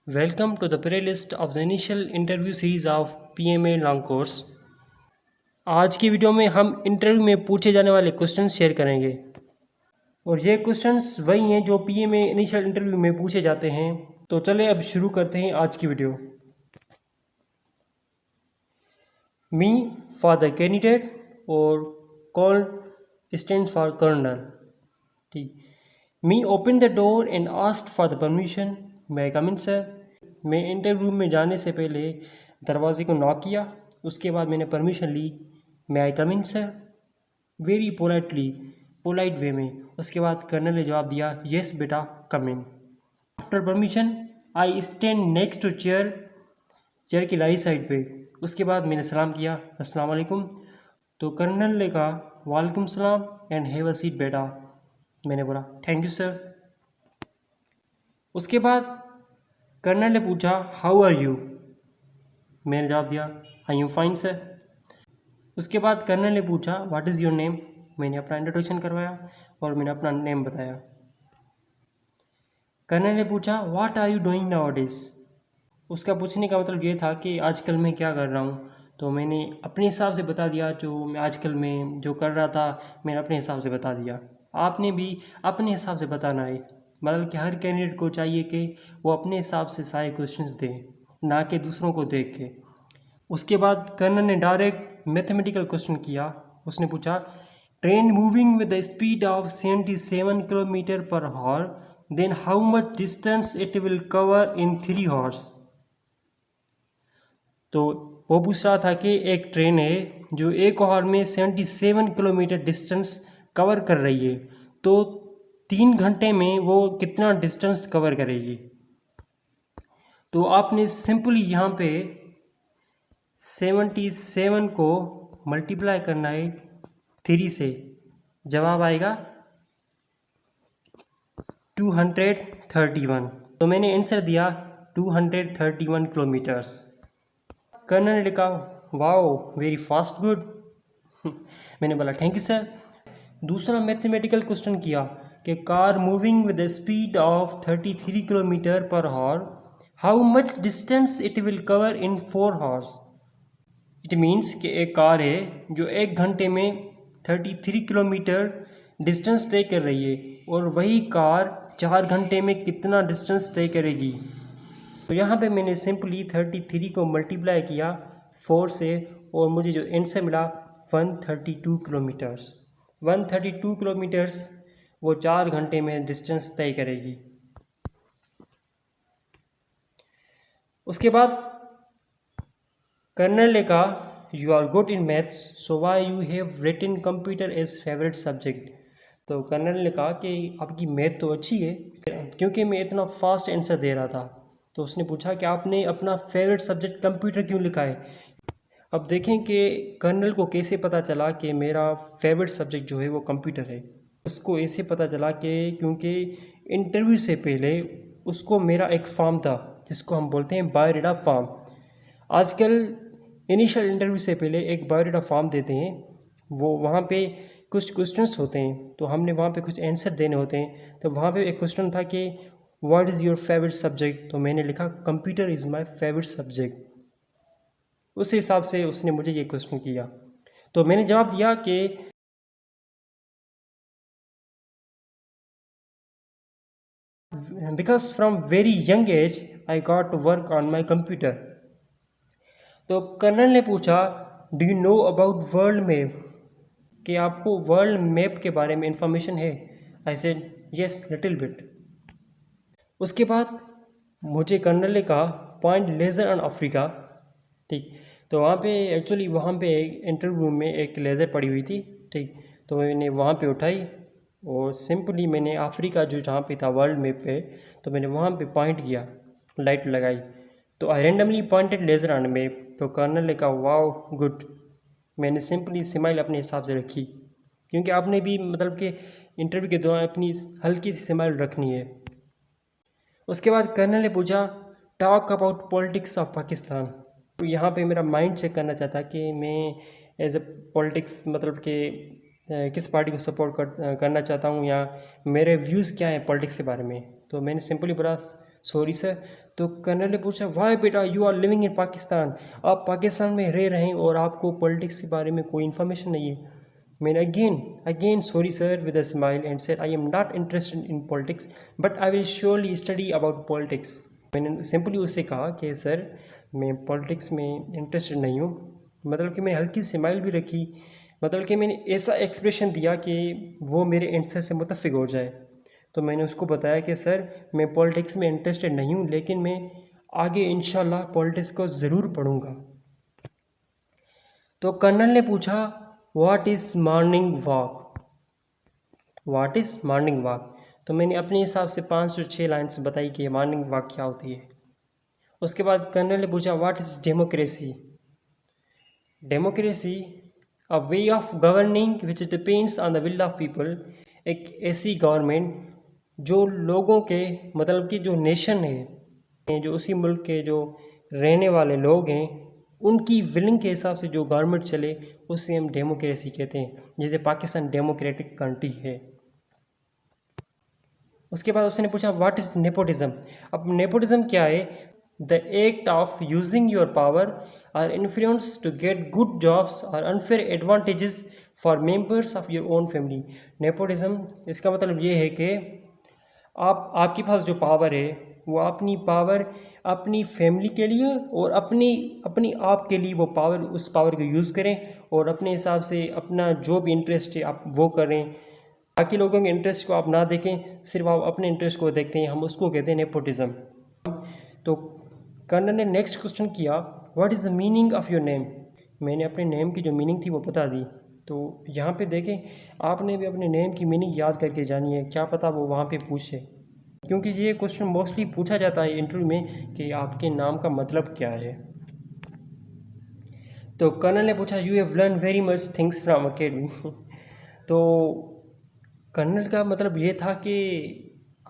Welcome to the playlist of the initial interview series of PMA Long Course। आज की video में हम interview में पूछे जाने वाले क्वेश्चंस शेयर करेंगे और ये क्वेश्चंस वही हैं जो PMA इनिशियल इंटरव्यू में पूछे जाते हैं। तो चले अब शुरू करते हैं आज की video. Me for the candidate और कॉल स्टैंड्स फॉर कर्नल। ठीक, me open the door and asked for the permission, may I come in sir. मैं इंटरव्यू में जाने से पहले दरवाजे को नॉक किया, उसके बाद मैंने परमिशन ली, may I come in sir, very polite way में। उसके बाद कर्नल ने जवाब दिया, येस बेटा come in. After permission I stand next to chair की राइट साइड पे। उसके बाद मैंने सलाम किया, अस्सलाम वालेकुम। तो कर्नल ने कहा वालेकुम सलाम एंड हैव अ सीट बेटा। मैंने बोला थैंक यू सर। उसके बाद कर्नल ने पूछा हाउ आर यू। मैंने जवाब दिया आई एम फाइन सर। उसके बाद कर्नल ने पूछा व्हाट इज़ योर नेम। मैंने अपना इंट्रोडक्शन करवाया और मैंने अपना नेम बताया। कर्नल ने पूछा what are you doing nowadays. उसका पूछने का मतलब ये था कि आजकल मैं क्या कर रहा हूँ। तो मैंने अपने हिसाब से बता दिया, जो मैं आजकल में जो कर रहा था मैंने अपने हिसाब से बता दिया। आपने भी अपने हिसाब से बताना है, मतलब कि हर कैंडिडेट को चाहिए कि वो अपने हिसाब से सारे क्वेश्चंस दे, ना कि दूसरों को देख के। उसके बाद कर्नल ने डायरेक्ट मैथमेटिकल क्वेश्चन किया। उसने पूछा train moving with the speed of 77 kilometre per hour, then how much distance it will cover in 3 hours. तो वो पूछ रहा था कि एक ट्रेन है जो एक आवर में 77 किलोमीटर डिस्टेंस कवर कर रही है, तो 3 घंटे में वो कितना डिस्टेंस कवर करेगी। तो आपने सिंपली यहाँ पे 77 को मल्टीप्लाई करना है 3 से, जवाब आएगा 231। तो मैंने आंसर दिया 231 किलोमीटर्स। कर्नल ने लिखा वाओ वेरी फास्ट गुड। मैंने बोला थैंक यू सर। दूसरा मैथमेटिकल क्वेश्चन किया कि car moving with the speed of 33 kilometre per hour, how much distance it will cover in 4 hours. It means कि एक कार है जो 1 घंटे में 33 किलोमीटर डिस्टेंस तय कर रही है और वही कार 4 घंटे में कितना डिस्टेंस तय करेगी। तो यहाँ पे मैंने सिंपली 33 को मल्टीप्लाई किया 4 से और मुझे जो आंसर मिला 132 किलोमीटर्स। 132 किलोमीटर्स वो 4 घंटे में डिस्टेंस तय करेगी। उसके बाद कर्नल ने कहा you are good in maths, so why you have written computer as favourite subject. तो कर्नल ने कहा कि आपकी मैथ तो अच्छी है, क्योंकि मैं इतना फास्ट आंसर दे रहा था। तो उसने पूछा कि आपने अपना फेवरेट सब्जेक्ट कंप्यूटर क्यों लिखा है। अब देखें कि कर्नल को कैसे पता चला कि मेरा फेवरेट सब्जेक्ट जो है वो कंप्यूटर है। उसको ऐसे पता चला कि क्योंकि इंटरव्यू से पहले उसको मेरा एक फॉर्म था जिसको हम बोलते हैं बायोडाटा फॉर्म। आजकल इनिशियल इंटरव्यू से पहले एक बायोडाटा फॉर्म देते हैं, वो वहाँ पे कुछ क्वेश्चंस होते हैं, तो हमने वहाँ पे कुछ आंसर देने होते हैं। तो वहाँ पे एक क्वेश्चन था कि what is your favourite subject. तो मैंने लिखा computer is my favourite subject. उस हिसाब से उसने मुझे ये क्वेश्चन किया। तो मैंने जवाब दिया कि because from very young age I got to work on my computer. तो कर्नल ने पूछा do you know about world map, कि आपको वर्ल्ड मैप के बारे में इंफॉर्मेशन है। I said yes little bit. उसके बाद मुझे कर्नल ने कहा पॉइंट लेज़र ऑन अफ्रीका। ठीक, तो वहाँ पे एक्चुअली वहाँ पे इंटरव्यू में एक लेज़र पड़ी हुई थी। ठीक, तो मैंने वहाँ पे उठाई और सिंपली मैंने अफ्रीका जो जहाँ पे था वर्ल्ड मैप पे, तो मैंने वहाँ पे पॉइंट किया, लाइट लगाई, तो I randomly pointed laser on map. तो कर्नल ने कहा वाओ गुड। मैंने सिंपली स्माइल अपने हिसाब से रखी, क्योंकि आपने भी मतलब कि इंटरव्यू के दौरान अपनी हल्की सी स्माइल रखनी है। उसके बाद कर्नल ने पूछा talk about politics of Pakistan. तो यहाँ पे मेरा माइंड चेक करना चाहता कि मैं एज ए पॉलिटिक्स मतलब कि किस पार्टी को सपोर्ट करना चाहता हूँ या मेरे व्यूज़ क्या हैं पॉलिटिक्स के बारे में। तो मैंने सिंपली बोला सॉरी सर, तो कर्नल ने पूछा वाई बेटा you are living in Pakistan, आप पाकिस्तान में रह रहे हैं और आपको पॉलिटिक्स के बारे में कोई इन्फॉर्मेशन नहीं है। मैंने again sorry sir with a smile and said I am not interested in politics but I will surely study about politics. मैंने सिंपली उससे कहा कि सर मैं पॉलिटिक्स में इंटरेस्टेड नहीं हूँ। मतलब कि मैंने हल्की स्माइल भी रखी, मतलब कि मैंने ऐसा एक्सप्रेशन दिया कि वो मेरे आंसर से मुतफिक हो जाए। तो मैंने उसको बताया कि सर मैं पॉलिटिक्स में इंटरेस्टेड नहीं हूँ, लेकिन मैं आगे इंशाल्लाह पॉलिटिक्स को ज़रूर पढ़ूँगा। तो कर्नल ने पूछा what is morning walk, what is morning walk. तो मैंने अपने हिसाब से 5 से 6 लाइन्स बताई कि मॉर्निंग वॉक क्या होती है। उसके बाद कर्नल ने पूछा what is democracy, democracy a way of governing which depends on the will of people, एक ऐसी गवर्नमेंट जो लोगों के मतलब कि जो नेशन है, जो उसी मुल्क के जो रहने वाले लोग हैं उनकी विलिंग के हिसाब से जो गवर्नमेंट चले उससे हम डेमोक्रेसी कहते हैं। जैसे पाकिस्तान डेमोक्रेटिक कंट्री है। उसके बाद उसने पूछा व्हाट इज़ नेपोटिज्म। अब नेपोटिज्म क्या है, the act of using your power और influence to get good jobs और unfair advantages for members of your own family. Nepotism इसका मतलब ये है कि आपके पास जो पावर है वो अपनी पावर अपनी फैमिली के लिए और अपनी अपनी आप के लिए वो पावर उस पावर को यूज़ करें और अपने हिसाब से अपना जो भी इंटरेस्ट है आप वो करें। बाकी लोगों के इंटरेस्ट को आप ना देखें, सिर्फ आप अपने इंटरेस्ट को देखते हैं, हम उसको कहते हैं नेपोटिज्म। तो कर्नल ने नेक्स्ट क्वेश्चन किया what is the meaning of your name. मैंने अपने नेम की जो मीनिंग थी वो बता दी। तो यहाँ पे देखें आपने भी अपने नेम की मीनिंग याद करके जानी है, क्या पता वो वहाँ पे पूछे, क्योंकि ये क्वेश्चन मोस्टली पूछा जाता है इंटरव्यू में कि आपके नाम का मतलब क्या है। तो कर्नल ने पूछा you have learn very much things from academy. तो कर्नल का मतलब ये था कि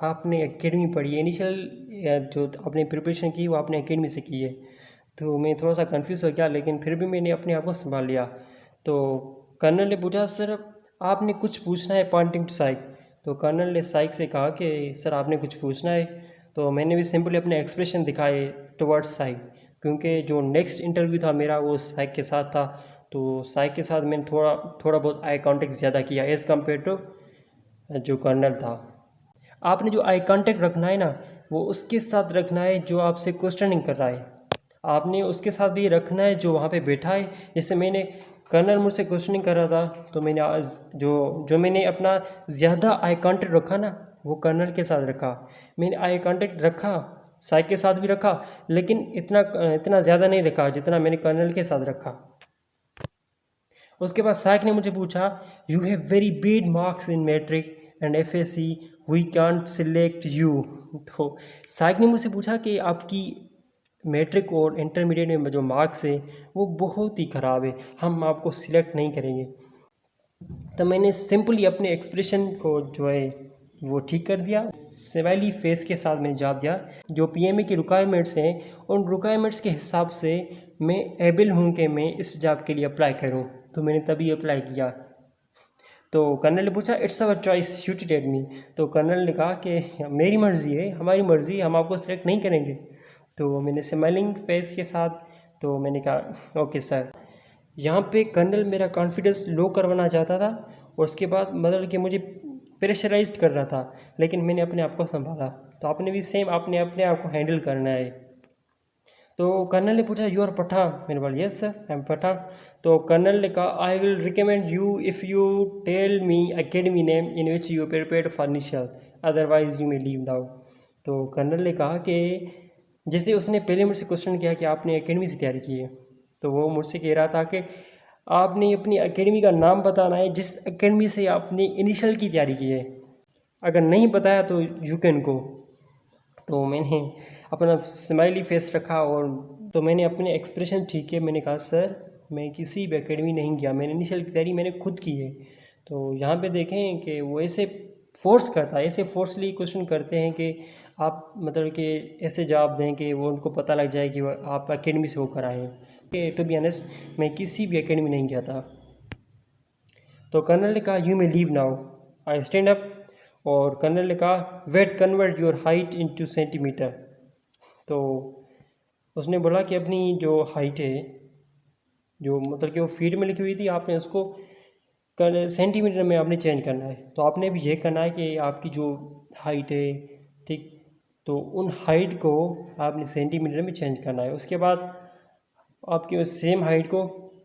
आपने एकेडमी पढ़ी है, इनिशियल जो आपने प्रिपरेशन की वो आपने एकेडमी से की है। तो मैं थोड़ा सा कंफ्यूज हो गया, लेकिन फिर भी मैंने अपने आप को संभाल लिया। तो कर्नल ने पूछा सर आपने कुछ पूछना है पॉइंटिंग टू साइक। तो कर्नल ने साइक से कहा कि सर आपने कुछ पूछना है। तो मैंने भी सिंपली अपने एक्सप्रेशन दिखाए टुवर्ड्स साइक, क्योंकि जो नेक्स्ट इंटरव्यू था मेरा वो साइक के साथ था। तो साइक के साथ मैंने थोड़ा बहुत आई कॉन्टेक्ट ज़्यादा किया एज़ कम्पेयर टू जो कर्नल था। आपने जो आई कांटेक्ट रखना है ना वो उसके साथ रखना है जो आपसे क्वेश्चनिंग कर रहा है, आपने उसके साथ भी रखना है जो वहाँ पे बैठा है। जैसे मैंने कर्नल मुझसे क्वेश्चनिंग कर रहा था तो मैंने आज जो मैंने अपना ज़्यादा आई कांटेक्ट रखा ना वो कर्नल के साथ रखा। मैंने आई कांटेक्ट रखा साइक के साथ भी रखा, लेकिन इतना ज़्यादा नहीं रखा जितना मैंने कर्नल के साथ रखा। उसके बाद साइक ने मुझे पूछा you have very bad marks in matric and FSc we can't select you. तो साइक ने मुझसे पूछा कि आपकी मैट्रिक और इंटरमीडिएट में जो मार्क्स है वो बहुत ही ख़राब है, हम आपको सिलेक्ट नहीं करेंगे। तो मैंने सिंपली अपने एक्सप्रेशन को जो है वो ठीक कर दिया, स्माइली फेस के साथ मैंने जवाब दिया जो पीएमए की रिक्वायरमेंट्स हैं उन रिक्वायरमेंट्स के हिसाब से मैं एबल हूँ कि मैं इस जॉब के लिए अप्लाई करूँ। तो मैंने तभी अप्लाई किया। तो कर्नल ने पूछा it's our choice shoot it at me. तो कर्नल ने कहा कि मेरी मर्ज़ी है, हमारी मर्ज़ी, हम आपको सिलेक्ट नहीं करेंगे। तो मैंने स्माइलिंग फेस के साथ तो मैंने कहा ओके सर। यहाँ पे कर्नल मेरा कॉन्फिडेंस लो करवाना चाहता था और उसके बाद मतलब कि मुझे प्रेशराइज्ड कर रहा था, लेकिन मैंने अपने आप को संभाला। तो आपने भी सेम आपने अपने आप को हैंडल करना है। तो कर्नल ने पूछा यू आर पठान, मैंने बोला yes sir I am Pathan. तो कर्नल ने कहा I will recommend you if you tell me academy name in which you prepared for initial otherwise you may leave now. तो कर्नल ने कहा कि जैसे उसने पहले मुझसे क्वेश्चन किया कि आपने एकेडमी से तैयारी की है, तो वो मुझसे कह रहा था कि आपने अपनी एकेडमी का नाम बताना है जिस एकेडमी से आपने इनिशियल की तैयारी की है, अगर नहीं बताया तो यू कैन गो। तो मैंने अपना स्माइली फेस रखा और तो मैंने अपने एक्सप्रेशन ठीक है, मैंने कहा सर मैं किसी भी एकेडमी नहीं गया, मैंने इनिशियल की तैयारी मैंने खुद की है। तो यहाँ पे देखें कि वो ऐसे फोर्स करता है, ऐसे फोर्सली क्वेश्चन करते हैं कि आप मतलब कि ऐसे जवाब दें कि वो उनको पता लग जाए कि वो आप एकेडमी से होकर आए हैं। टू बी ऑनेस्ट मैं किसी भी एकेडमी नहीं गया था। तो कर्नल ने कहा you may leave now. I stand up और कर्नल ने कहा wait convert your height into centimetre. तो उसने बोला कि अपनी जो हाइट है, जो मतलब कि वो फीट में लिखी हुई थी, आपने उसको सेंटीमीटर में आपने चेंज करना है। तो आपने भी ये करना है कि आपकी जो हाइट है, ठीक, तो उन हाइट को आपने सेंटीमीटर में चेंज करना है। उसके बाद आपकी उस सेम हाइट को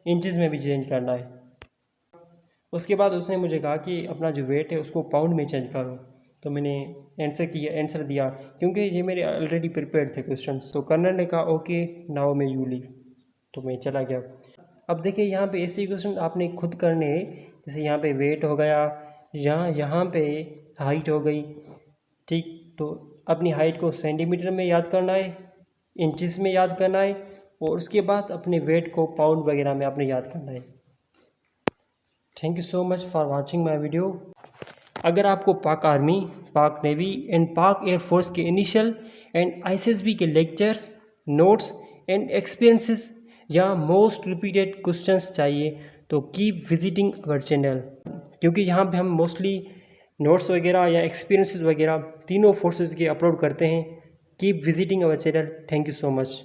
इंचज़ में भी चेंज करना है। उसके बाद उसने मुझे कहा कि अपना जो वेट है उसको पाउंड में चेंज करो। तो मैंने आंसर दिया, क्योंकि ये मेरे ऑलरेडी प्रिपेयर्ड थे क्वेश्चंस। तो कर्नल ने कहा ओके नाउ मैं यू लीव, तो मैं चला गया। अब देखिए यहाँ पे ऐसे क्वेश्चन आपने खुद करने हैं, जैसे यहाँ पे वेट हो गया, यहाँ पे हाइट हो गई, ठीक। तो अपनी हाइट को सेंटीमीटर में याद करना है, इंचेस में याद करना है, और उसके बाद अपने वेट को पाउंड वगैरह में आपने याद करना है। Thank you so much for watching my video. अगर आपको पाक आर्मी, पाक नेवी एंड पाक एयरफोर्स के इनिशियल एंड आईएसएसबी के लेक्चर्स, नोट्स एंड एक्सपीरियंसेस या मोस्ट रिपीटेड क्वेश्चंस चाहिए तो कीप विजिटिंग अवर चैनल, क्योंकि यहाँ पे हम मोस्टली नोट्स वगैरह या एक्सपीरियंसेस वगैरह तीनों फोर्सेस के अपलोड करते हैं। Keep visiting our channel. Thank you so much.